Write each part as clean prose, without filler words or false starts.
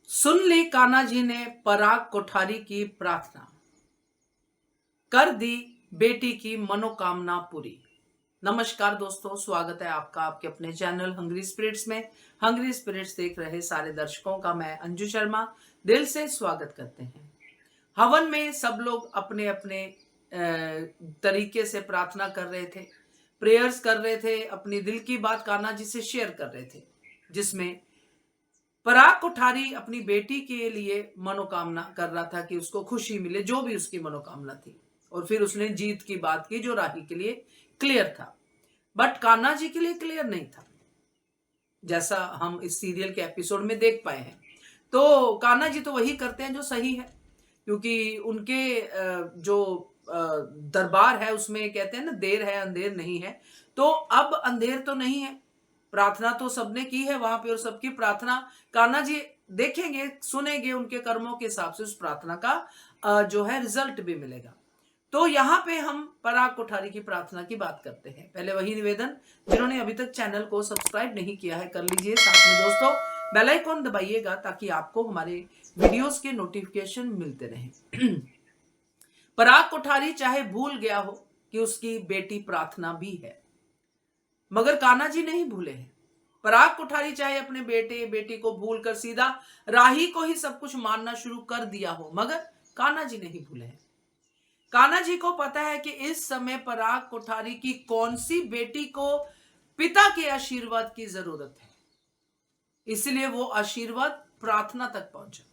सुन ली कान्हा जी ने पराग कोठारी की प्रार्थना, कर दी बेटी की मनोकामना पूरी। नमस्कार दोस्तों, स्वागत है आपका आपके अपने चैनल हंग्री स्पिरिट्स में। हंग्री स्पिरिट्स देख रहे सारे दर्शकों का मैं अंजू शर्मा दिल से स्वागत करते हैं। हवन में सब लोग अपने अपने तरीके से प्रार्थना कर रहे थे, प्रेयर्स कर रहे थे, अपनी दिल की बात कान्हा जी से शेयर कर रहे थे, जिसमें पराग कोठारी अपनी बेटी के लिए मनोकामना कर रहा था कि उसको खुशी मिले, जो भी उसकी मनोकामना थी। और फिर उसने जीत की बात की जो राही के लिए क्लियर था, बट कान्हा जी के लिए क्लियर नहीं था, जैसा हम इस सीरियल के एपिसोड में देख पाए हैं। तो कान्हा जी तो वही करते हैं जो सही है, क्योंकि उनके जो दरबार है उसमें कहते हैं ना, देर है अंधेर नहीं है। तो अब अंधेर तो नहीं है, प्रार्थना तो सबने की है वहां पे, और सबकी प्रार्थना कान्हा जी देखेंगे, सुनेंगे, उनके कर्मों के हिसाब से उस प्रार्थना का जो है रिजल्ट भी मिलेगा। तो यहाँ पे हम पराग कोठारी की प्रार्थना की बात करते हैं। पहले वही निवेदन, जिन्होंने अभी तक चैनल को सब्सक्राइब नहीं किया है कर लीजिए, साथ में दोस्तों बेल आइकॉन दबाइएगा ताकि आपको हमारे वीडियोस के नोटिफिकेशन मिलते रहें। पराग कोठारी चाहे भूल गया हो कि उसकी बेटी प्रार्थना भी है, मगर कान्हा जी नहीं भूले हैं। पराग कोठारी चाहे अपने बेटी को भूलकर सीधा राही को ही सब कुछ मानना शुरू कर दिया हो, मगर कान्हा जी नहीं भूले हैं। कान्हा जी को पता है कि इस समय पराग कोठारी की कौन सी बेटी को पिता के आशीर्वाद की जरूरत है, इसलिए वो आशीर्वाद प्रार्थना तक पहुंचा।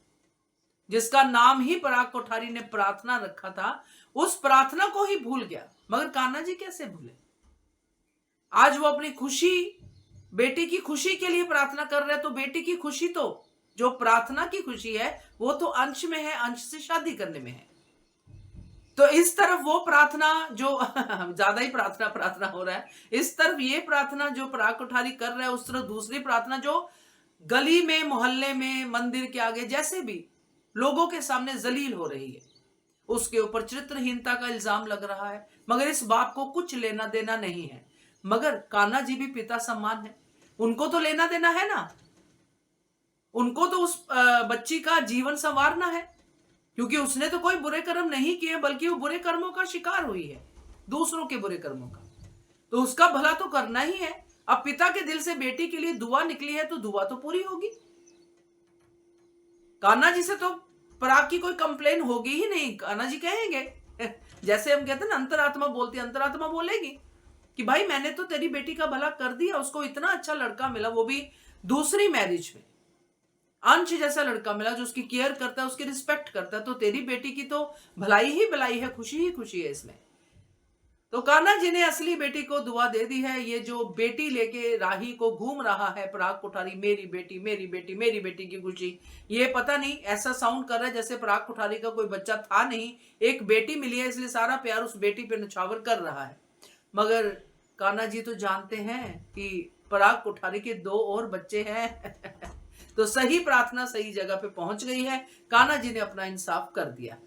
जिसका नाम ही पराग कोठारी ने प्रार्थना रखा था, उस प्रार्थना को ही भूल गया। मगर कान्हा जी कैसे भूले? आज वो अपनी खुशी, बेटी की खुशी के लिए प्रार्थना कर रहे हैं। तो बेटी की खुशी तो, जो प्रार्थना की खुशी है, वो तो अंश में है, अंश से शादी करने में है। तो इस तरफ वो प्रार्थना जो ज्यादा ही प्रार्थना हो रहा है, इस तरफ ये प्रार्थना जो पराग कोठारी कर रहा है, उस तरफ दूसरी प्रार्थना जो गली में, मोहल्ले में, मंदिर के आगे, जैसे भी लोगों के सामने जलील हो रही है। उसके ऊपर चरित्रहीनता का इल्जाम लग रहा है, मगर इस बात को कुछ लेना देना नहीं है। मगर कान्हा जी भी पिता समान है, उनको तो लेना देना है ना, उनको तो उस बच्ची का जीवन संवारना है, क्योंकि उसने तो कोई बुरे कर्म नहीं किए, बल्कि वो बुरे कर्मों का शिकार हुई है, दूसरों के बुरे कर्मों का। तो उसका भला तो करना ही है। अब पिता के दिल से बेटी के लिए दुआ निकली है, तो दुआ तो पूरी होगी। कान्हा जी से तो पराग की कोई कंप्लेन होगी ही नहीं। कान्हा जी कहेंगे, जैसे हम कहते हैं ना, अंतरात्मा बोलती है, अंतरात्मा बोलेगी कि भाई मैंने तो तेरी बेटी का भला कर दिया, उसको इतना अच्छा लड़का मिला, वो भी दूसरी मैरिज में अंश जैसा लड़का मिला जो उसकी केयर करता है, उसकी रिस्पेक्ट करता है। तो तेरी बेटी की तो भलाई ही भलाई है, खुशी ही खुशी है इसमें। तो कान्हा जी ने असली बेटी को दुआ दे दी है। ये जो बेटी लेके राही को घूम रहा है पराग कोठारी, मेरी बेटी मेरी बेटी मेरी बेटी की खुशी, ये पता नहीं ऐसा साउंड कर रहा है जैसे पराग कोठारी का कोई बच्चा था नहीं, एक बेटी मिली है, इसलिए सारा प्यार उस बेटी पे निछावर कर रहा है। मगर कान्हा जी तो जानते हैं कि पराग कोठारी के 2 और बच्चे हैं। तो सही प्रार्थना सही जगह पे पहुंच गई है, कान्हा जी ने अपना इंसाफ कर दिया।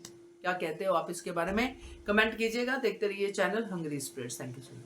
क्या कहते हो आप इसके बारे में? कमेंट कीजिएगा। देखते रहिए channel hungry spirits. Thank you so much.